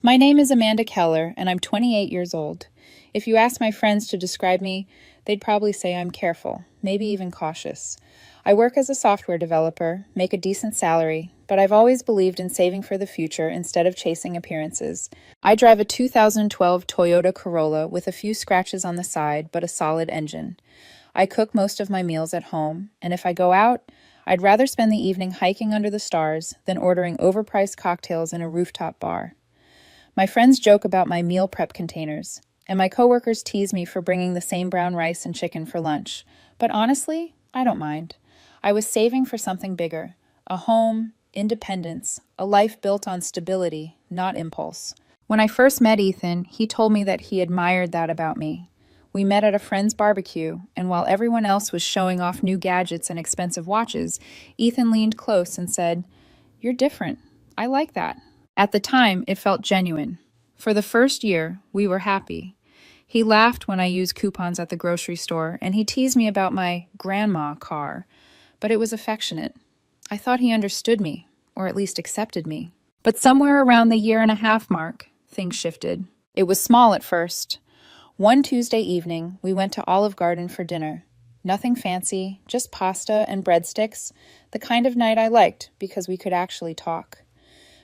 My name is Amanda Keller, and I'm 28 years old. If you ask my friends to describe me, they'd probably say I'm careful, maybe even cautious. I work as a software developer, make a decent salary, but I've always believed in saving for the future instead of chasing appearances. I drive a 2012 Toyota Corolla with a few scratches on the side, but a solid engine. I cook most of my meals at home, and if I go out, I'd rather spend the evening hiking under the stars than ordering overpriced cocktails in a rooftop bar. My friends joke about my meal prep containers, and my coworkers tease me for bringing the same brown rice and chicken for lunch. But honestly, I don't mind. I was saving for something bigger: a home, independence, a life built on stability, not impulse. When I first met Ethan, he told me that he admired that about me. We met at a friend's barbecue, and while everyone else was showing off new gadgets and expensive watches, Ethan leaned close and said, "You're different. I like that." At the time, it felt genuine. For the first year, we were happy. He laughed when I used coupons at the grocery store, and he teased me about my grandma car, but it was affectionate. I thought he understood me, or at least accepted me. But somewhere around the year-and-a-half mark, things shifted. It was small at first. One Tuesday evening, we went to Olive Garden for dinner. Nothing fancy, just pasta and breadsticks, the kind of night I liked because we could actually talk.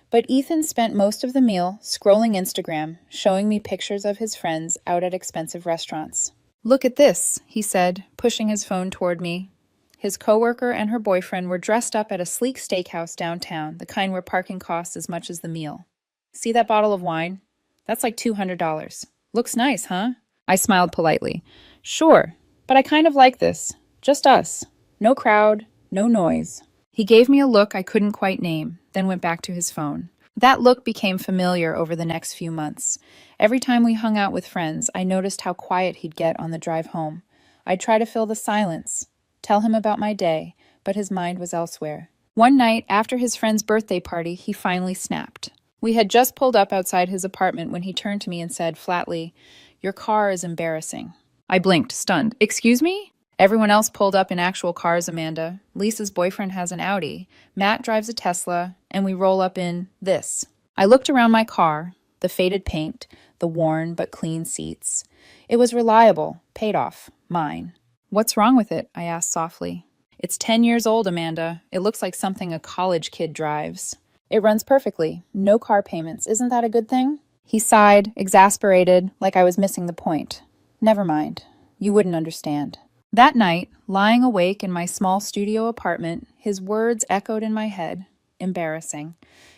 But Ethan spent most of the meal scrolling Instagram, showing me pictures of his friends out at expensive restaurants. "Look at this," he said, pushing his phone toward me. His coworker and her boyfriend were dressed up at a sleek steakhouse downtown, the kind where parking costs as much as the meal. "See that bottle of wine? That's like $200. Looks nice, huh?" I smiled politely. "Sure, but I kind of like this. Just us. No crowd, no noise." He gave me a look I couldn't quite name, then went back to his phone. That look became familiar over the next few months. Every time we hung out with friends, I noticed how quiet he'd get on the drive home. I'd try to fill the silence, tell him about my day, but his mind was elsewhere. One night, after his friend's birthday party, he finally snapped. We had just pulled up outside his apartment when he turned to me and said flatly, "Your car is embarrassing." I blinked, stunned. "Excuse me?" Everyone else pulled up in actual cars, Amanda. Lisa's boyfriend has an Audi. Matt drives a Tesla, and we roll up in this. I looked around my car, the faded paint, the worn but clean seats. It was reliable, paid off, mine. "What's wrong with it?" I asked softly. "It's 10 years old, Amanda. It looks like something a college kid drives." "It runs perfectly. No car payments. Isn't that a good thing?" He sighed, exasperated, like I was missing the point. "Never mind. You wouldn't understand." That night, lying awake in my small studio apartment, his words echoed in my head. Embarrassing.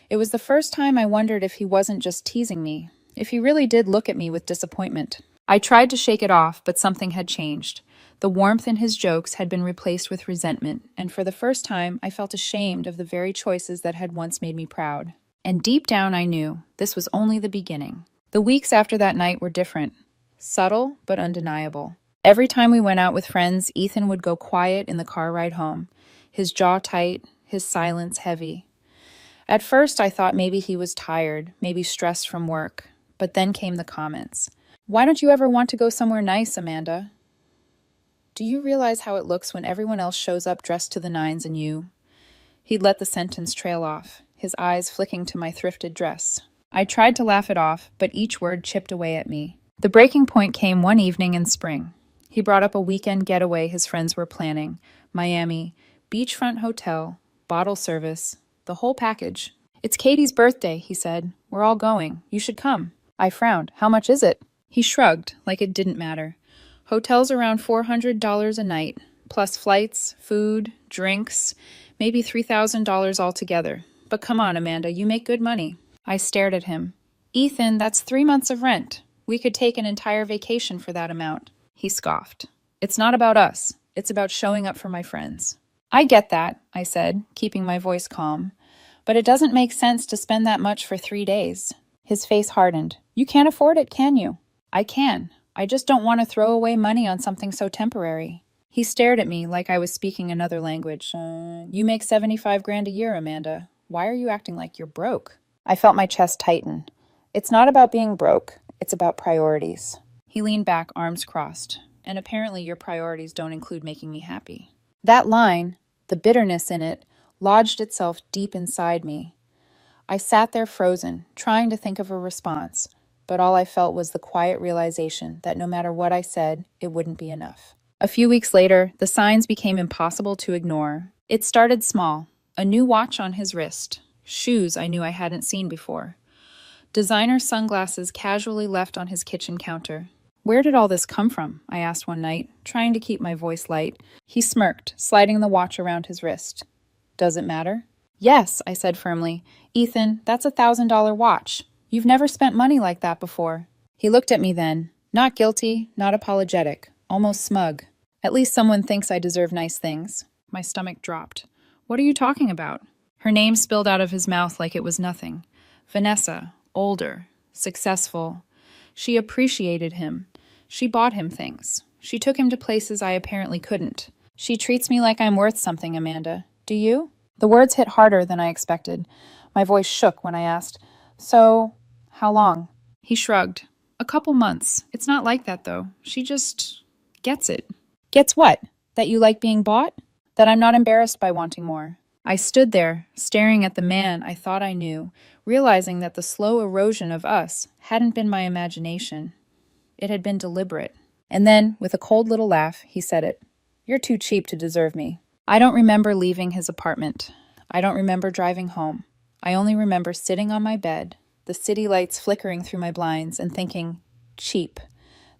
It was the first time I wondered if he wasn't just teasing me, if he really did look at me with disappointment. I tried to shake it off, but something had changed. The warmth in his jokes had been replaced with resentment, and for the first time, I felt ashamed of the very choices that had once made me proud. And deep down, I knew this was only the beginning. The weeks after that night were different. Subtle, but undeniable. Every time we went out with friends, Ethan would go quiet in the car ride home, his jaw tight, his silence heavy. At first, I thought maybe he was tired, maybe stressed from work. But then came the comments. "Why don't you ever want to go somewhere nice, Amanda? Do you realize how it looks when everyone else shows up dressed to the nines and you?" He'd let the sentence trail off, his eyes flicking to my thrifted dress. I tried to laugh it off, but each word chipped away at me. The breaking point came one evening in spring. He brought up a weekend getaway his friends were planning. Miami, beachfront hotel, bottle service, the whole package. "It's Katie's birthday," he said. "We're all going. You should come." I frowned. "How much is it?" He shrugged, like it didn't matter. "Hotels around $400 a night, plus flights, food, drinks, maybe $3,000 altogether. But come on, Amanda, you make good money." I stared at him. "Ethan, that's 3 months of rent. We could take an entire vacation for that amount." He scoffed. "It's not about us. It's about showing up for my friends." "I get that," I said, keeping my voice calm. "But it doesn't make sense to spend that much for 3 days. His face hardened. "You can't afford it, can you?" "I can. I just don't want to throw away money on something so temporary." He stared at me like I was speaking another language. "You make 75 grand a year, Amanda. Why are you acting like you're broke?" I felt my chest tighten. "It's not about being broke. It's about priorities." He leaned back, arms crossed. "And apparently your priorities don't include making me happy." That line, the bitterness in it, lodged itself deep inside me. I sat there frozen, trying to think of a response, but all I felt was the quiet realization that no matter what I said, it wouldn't be enough. A few weeks later, the signs became impossible to ignore. It started small: a new watch on his wrist, shoes I knew I hadn't seen before, designer sunglasses casually left on his kitchen counter. "Where did all this come from?" I asked one night, trying to keep my voice light. He smirked, sliding the watch around his wrist. "Does it matter?" "Yes," I said firmly. "Ethan, that's $1,000 watch. You've never spent money like that before." He looked at me then, not guilty, not apologetic, almost smug. "At least someone thinks I deserve nice things." My stomach dropped. "What are you talking about?" Her name spilled out of his mouth like it was nothing. Vanessa, older, successful. She appreciated him. She bought him things. She took him to places I apparently couldn't. "She treats me like I'm worth something, Amanda. Do you?" The words hit harder than I expected. My voice shook when I asked, "So, how long?" He shrugged. "A couple months. It's not like that, though. She just gets it." "Gets what? That you like being bought? That I'm not embarrassed by wanting more?" I stood there, staring at the man I thought I knew, realizing that the slow erosion of us hadn't been my imagination. It had been deliberate. And then, with a cold little laugh, he said it. "You're too cheap to deserve me." I don't remember leaving his apartment. I don't remember driving home. I only remember sitting on my bed, the city lights flickering through my blinds, and thinking, cheap.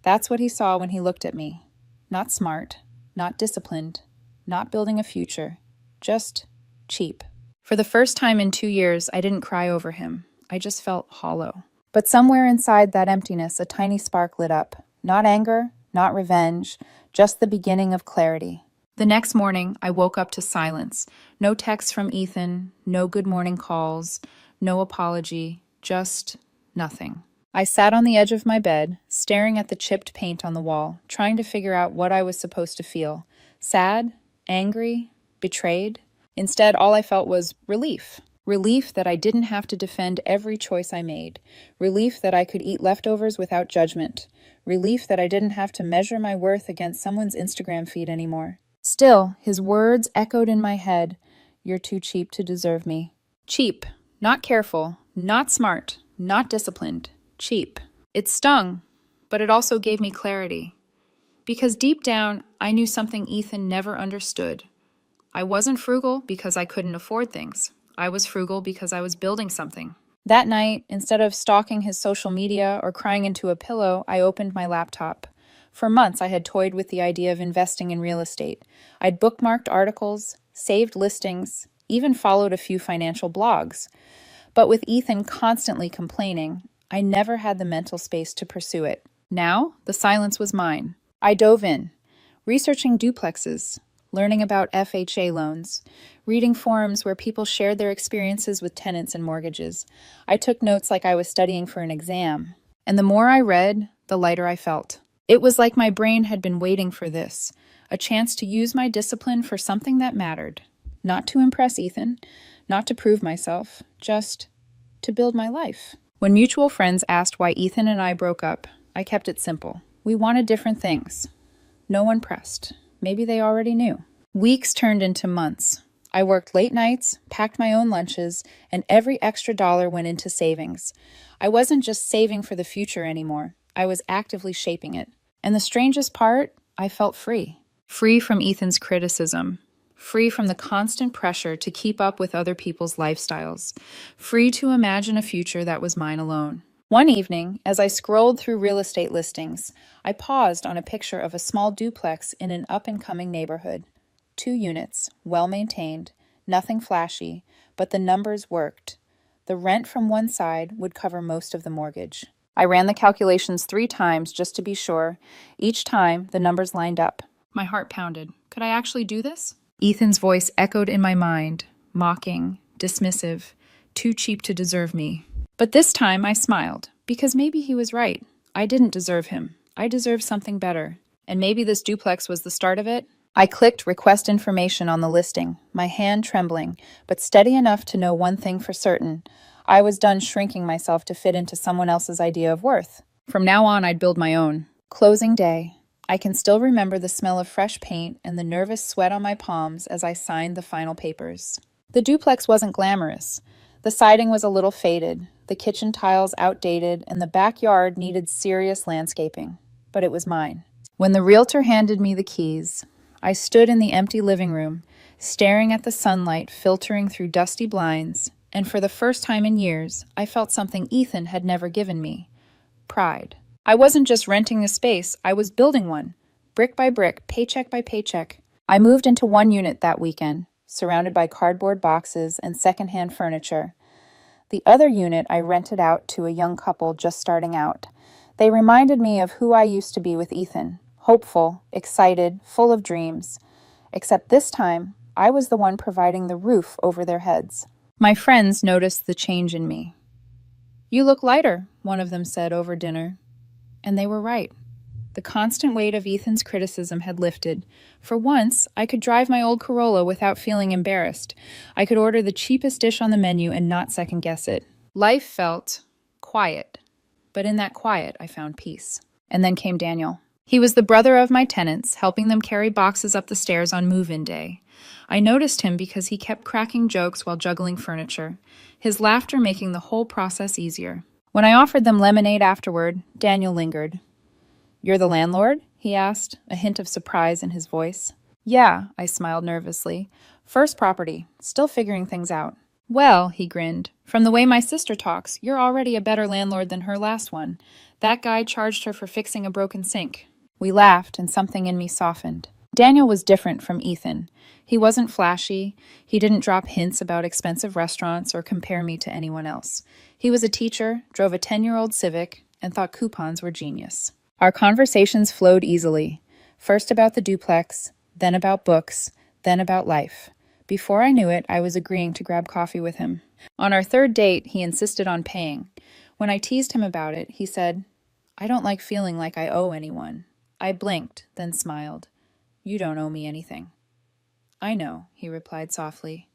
That's what he saw when he looked at me. Not smart, not disciplined, not building a future, just cheap. For the first time in 2 years, I didn't cry over him. I just felt hollow. But somewhere inside that emptiness, a tiny spark lit up. Not anger, not revenge, just the beginning of clarity. The next morning, I woke up to silence. No texts from Ethan, no good morning calls, no apology, just nothing. I sat on the edge of my bed, staring at the chipped paint on the wall, trying to figure out what I was supposed to feel. Sad? Angry? Betrayed? Instead, all I felt was relief. Relief that I didn't have to defend every choice I made. Relief that I could eat leftovers without judgment. Relief that I didn't have to measure my worth against someone's Instagram feed anymore. Still, his words echoed in my head. "You're too cheap to deserve me." Cheap. Not careful. Not smart. Not disciplined. Cheap. It stung, but it also gave me clarity. Because deep down, I knew something Ethan never understood. I wasn't frugal because I couldn't afford things. I was frugal because I was building something. That night, instead of stalking his social media or crying into a pillow, I opened my laptop. For months, I had toyed with the idea of investing in real estate. I'd bookmarked articles, saved listings, even followed a few financial blogs. But with Ethan constantly complaining, I never had the mental space to pursue it. Now, the silence was mine. I dove in, researching duplexes, learning about FHA loans, reading forums where people shared their experiences with tenants and mortgages. I took notes like I was studying for an exam. And the more I read, the lighter I felt. It was like my brain had been waiting for this, a chance to use my discipline for something that mattered. Not to impress Ethan, not to prove myself, just to build my life. When mutual friends asked why Ethan and I broke up, I kept it simple. We wanted different things. No one pressed. Maybe they already knew. Weeks turned into months. I worked late nights, packed my own lunches, and every extra dollar went into savings. I wasn't just saving for the future anymore. I was actively shaping it. And the strangest part, I felt free. Free from Ethan's criticism. Free from the constant pressure to keep up with other people's lifestyles. Free to imagine a future that was mine alone. One evening, as I scrolled through real estate listings, I paused on a picture of a small duplex in an up-and-coming neighborhood. 2 units, well-maintained, nothing flashy, but the numbers worked. The rent from one side would cover most of the mortgage. I ran the calculations 3 times just to be sure. Each time, the numbers lined up. My heart pounded. Could I actually do this? Ethan's voice echoed in my mind, mocking, dismissive, too cheap to deserve me. But this time I smiled, because maybe he was right. I didn't deserve him. I deserved something better. And maybe this duplex was the start of it? I clicked request information on the listing, my hand trembling, but steady enough to know one thing for certain. I was done shrinking myself to fit into someone else's idea of worth. From now on, I'd build my own. Closing day. I can still remember the smell of fresh paint and the nervous sweat on my palms as I signed the final papers. The duplex wasn't glamorous. The siding was a little faded, the kitchen tiles outdated, and the backyard needed serious landscaping. But it was mine. When the realtor handed me the keys, I stood in the empty living room, staring at the sunlight filtering through dusty blinds, and for the first time in years, I felt something Ethan had never given me: pride. I wasn't just renting a space, I was building one, brick by brick, paycheck by paycheck. I moved into one unit that weekend, surrounded by cardboard boxes and secondhand furniture. The other unit I rented out to a young couple just starting out. They reminded me of who I used to be with Ethan: hopeful, excited, full of dreams. Except this time, I was the one providing the roof over their heads. My friends noticed the change in me. "You look lighter," one of them said over dinner. And they were right. The constant weight of Ethan's criticism had lifted. For once, I could drive my old Corolla without feeling embarrassed. I could order the cheapest dish on the menu and not second-guess it. Life felt quiet, but in that quiet, I found peace. And then came Daniel. He was the brother of my tenants, helping them carry boxes up the stairs on move-in day. I noticed him because he kept cracking jokes while juggling furniture, his laughter making the whole process easier. When I offered them lemonade afterward, Daniel lingered. "You're the landlord?" he asked, a hint of surprise in his voice. "Yeah," I smiled nervously. "First property, still figuring things out." "Well," he grinned, "from the way my sister talks, you're already a better landlord than her last one. That guy charged her for fixing a broken sink." We laughed, and something in me softened. Daniel was different from Ethan. He wasn't flashy. He didn't drop hints about expensive restaurants or compare me to anyone else. He was a teacher, drove a 10-year-old Civic, and thought coupons were genius. Our conversations flowed easily, first about the duplex, then about books, then about life. Before I knew it, I was agreeing to grab coffee with him. On our third date, he insisted on paying. When I teased him about it, he said, "I don't like feeling like I owe anyone." I blinked, then smiled. "You don't owe me anything." "I know," he replied softly,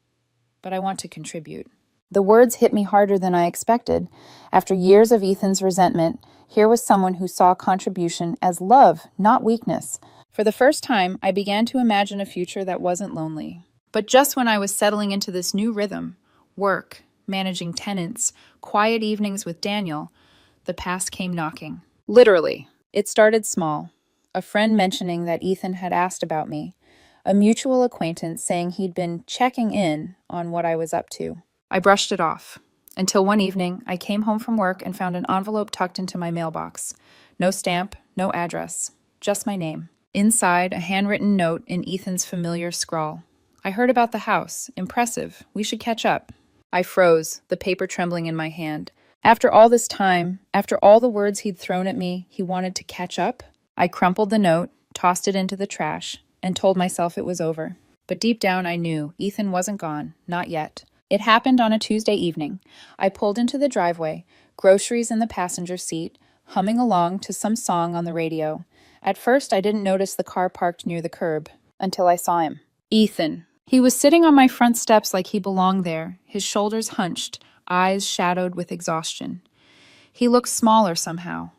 "but I want to contribute." The words hit me harder than I expected. After years of Ethan's resentment, here was someone who saw contribution as love, not weakness. For the first time, I began to imagine a future that wasn't lonely. But just when I was settling into this new rhythm, work, managing tenants, quiet evenings with Daniel, the past came knocking. Literally. It started small. A friend mentioning that Ethan had asked about me. A mutual acquaintance saying he'd been checking in on what I was up to. I brushed it off. Until one evening, I came home from work and found an envelope tucked into my mailbox. No stamp, no address, just my name. Inside, a handwritten note in Ethan's familiar scrawl. "I heard about the house. Impressive. We should catch up." I froze, the paper trembling in my hand. After all this time, after all the words he'd thrown at me, he wanted to catch up? I crumpled the note, tossed it into the trash, and told myself it was over. But deep down I knew Ethan wasn't gone, not yet. It happened on a Tuesday evening. I pulled into the driveway, groceries in the passenger seat, humming along to some song on the radio. At first I didn't notice the car parked near the curb, until I saw him. Ethan. He was sitting on my front steps like he belonged there, his shoulders hunched, eyes shadowed with exhaustion. He looked smaller somehow.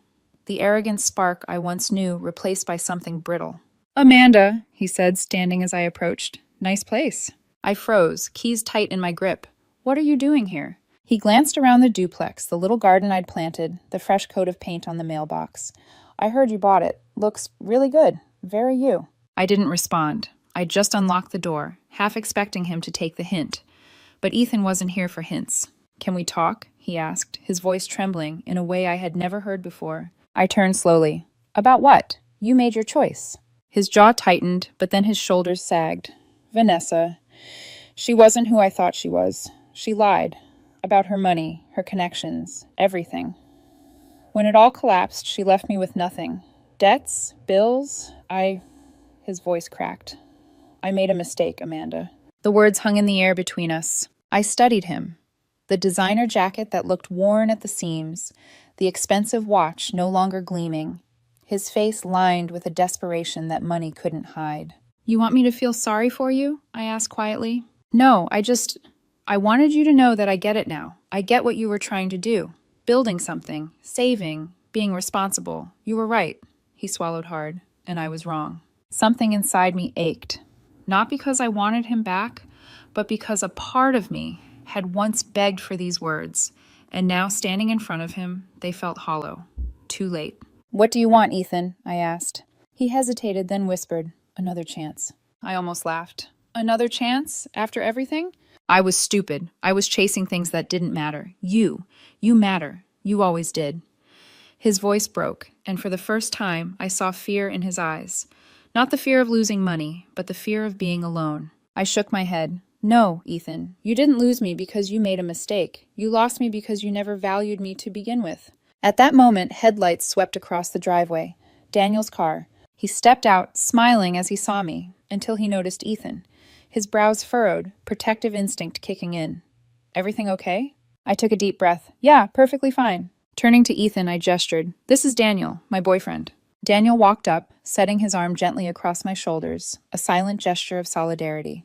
The arrogant spark I once knew replaced by something brittle. "Amanda," he said, standing as I approached. "Nice place." I froze, keys tight in my grip. "What are you doing here?" He glanced around the duplex, the little garden I'd planted, the fresh coat of paint on the mailbox. "I heard you bought it. Looks really good. Very you." I didn't respond. I just unlocked the door, half expecting him to take the hint. But Ethan wasn't here for hints. "Can we talk?" he asked, his voice trembling in a way I had never heard before. I turned slowly. "About what? You made your choice." His jaw tightened, but then his shoulders sagged. "Vanessa. She wasn't who I thought she was. She lied. About her money, her connections, everything. When it all collapsed, she left me with nothing. Debts, bills, His voice cracked. "I made a mistake, Amanda." The words hung in the air between us. I studied him. The designer jacket that looked worn at the seams, the expensive watch no longer gleaming, his face lined with a desperation that money couldn't hide. "You want me to feel sorry for you?" I asked quietly. "No, I wanted you to know that I get it now. I get what you were trying to do. Building something, saving, being responsible. You were right." He swallowed hard, and I was wrong. Something inside me ached. Not because I wanted him back, but because a part of me had once begged for these words, and now standing in front of him, they felt hollow. Too late. "What do you want, Ethan?" I asked. He hesitated, then whispered, "Another chance." I almost laughed. "Another chance? After everything?" I was stupid. I was chasing things that didn't matter. You matter. You always did. His voice broke, and for the first time, I saw fear in his eyes. Not the fear of losing money, but the fear of being alone. I shook my head. "No, Ethan, you didn't lose me because you made a mistake. You lost me because you never valued me to begin with." At that moment, headlights swept across the driveway. Daniel's car. He stepped out, smiling as he saw me, until he noticed Ethan. His brows furrowed, protective instinct kicking in. "Everything okay?" I took a deep breath. "Yeah, perfectly fine." Turning to Ethan, I gestured. "This is Daniel, my boyfriend." Daniel walked up, setting his arm gently across my shoulders, a silent gesture of solidarity.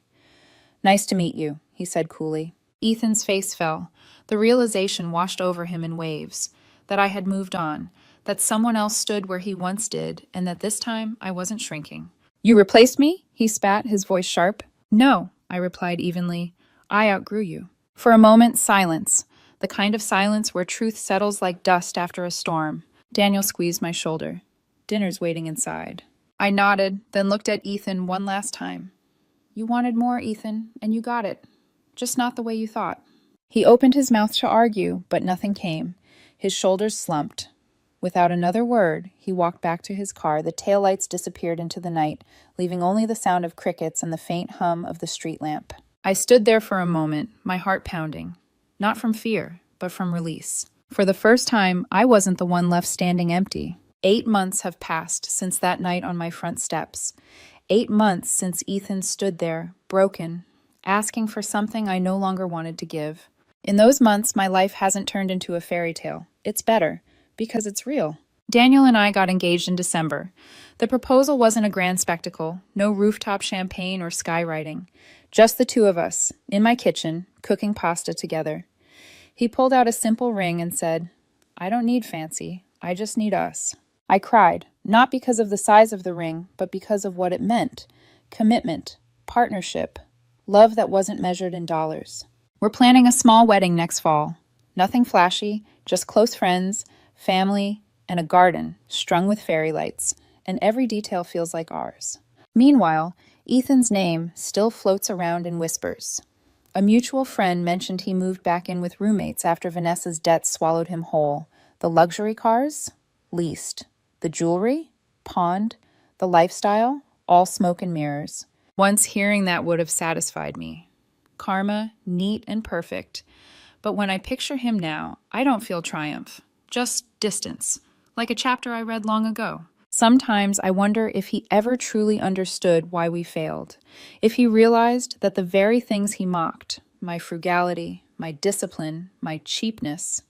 "Nice to meet you," he said coolly. Ethan's face fell. The realization washed over him in waves, that I had moved on, that someone else stood where he once did, and that this time I wasn't shrinking. "You replaced me?" he spat, his voice sharp. "No," I replied evenly. "I outgrew you." For a moment, silence. The kind of silence where truth settles like dust after a storm. Daniel squeezed my shoulder. "Dinner's waiting inside." I nodded, then looked at Ethan one last time. "You wanted more, Ethan, and you got it. Just not the way you thought." He opened his mouth to argue, but nothing came. His shoulders slumped. Without another word, he walked back to his car. The taillights disappeared into the night, leaving only the sound of crickets and the faint hum of the street lamp. I stood there for a moment, my heart pounding. Not from fear, but from release. For the first time, I wasn't the one left standing empty. 8 months have passed since that night on my front steps. 8 months since Ethan stood there, broken, asking for something I no longer wanted to give. In those months, my life hasn't turned into a fairy tale. It's better, because it's real. Daniel and I got engaged in December. The proposal wasn't a grand spectacle, no rooftop champagne or skywriting. Just the two of us, in my kitchen, cooking pasta together. He pulled out a simple ring and said, "I don't need fancy, I just need us." I cried, not because of the size of the ring, but because of what it meant. Commitment, partnership, love that wasn't measured in dollars. We're planning a small wedding next fall. Nothing flashy, just close friends, family, and a garden strung with fairy lights, and every detail feels like ours. Meanwhile, Ethan's name still floats around in whispers. A mutual friend mentioned he moved back in with roommates after Vanessa's debts swallowed him whole. The luxury cars? Leased. The jewelry? Pawned. The lifestyle? All smoke and mirrors. Once hearing that would have satisfied me. Karma, neat and perfect. But when I picture him now, I don't feel triumph. Just distance. Like a chapter I read long ago. Sometimes I wonder if he ever truly understood why we failed. If he realized that the very things he mocked, my frugality, my discipline, my cheapness,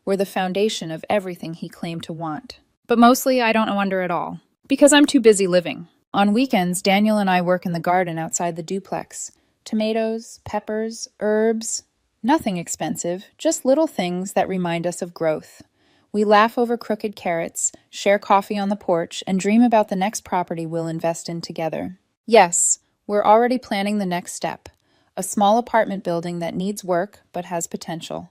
were the foundation of everything he claimed to want. But mostly I don't wonder at all, because I'm too busy living. On weekends, Daniel and I work in the garden outside the duplex. Tomatoes, peppers, herbs, nothing expensive, just little things that remind us of growth. We laugh over crooked carrots, share coffee on the porch, and dream about the next property we'll invest in together. Yes, we're already planning the next step, a small apartment building that needs work but has potential.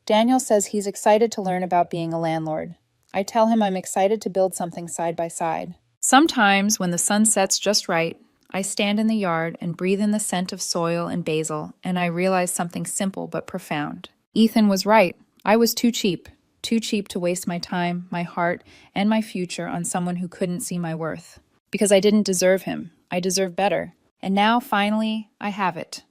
Daniel says he's excited to learn about being a landlord. I tell him I'm excited to build something side by side. Sometimes, when the sun sets just right, I stand in the yard and breathe in the scent of soil and basil, and I realize something simple but profound. Ethan was right. I was too cheap to waste my time, my heart, and my future on someone who couldn't see my worth. Because I didn't deserve him. I deserve better. And now, finally, I have it.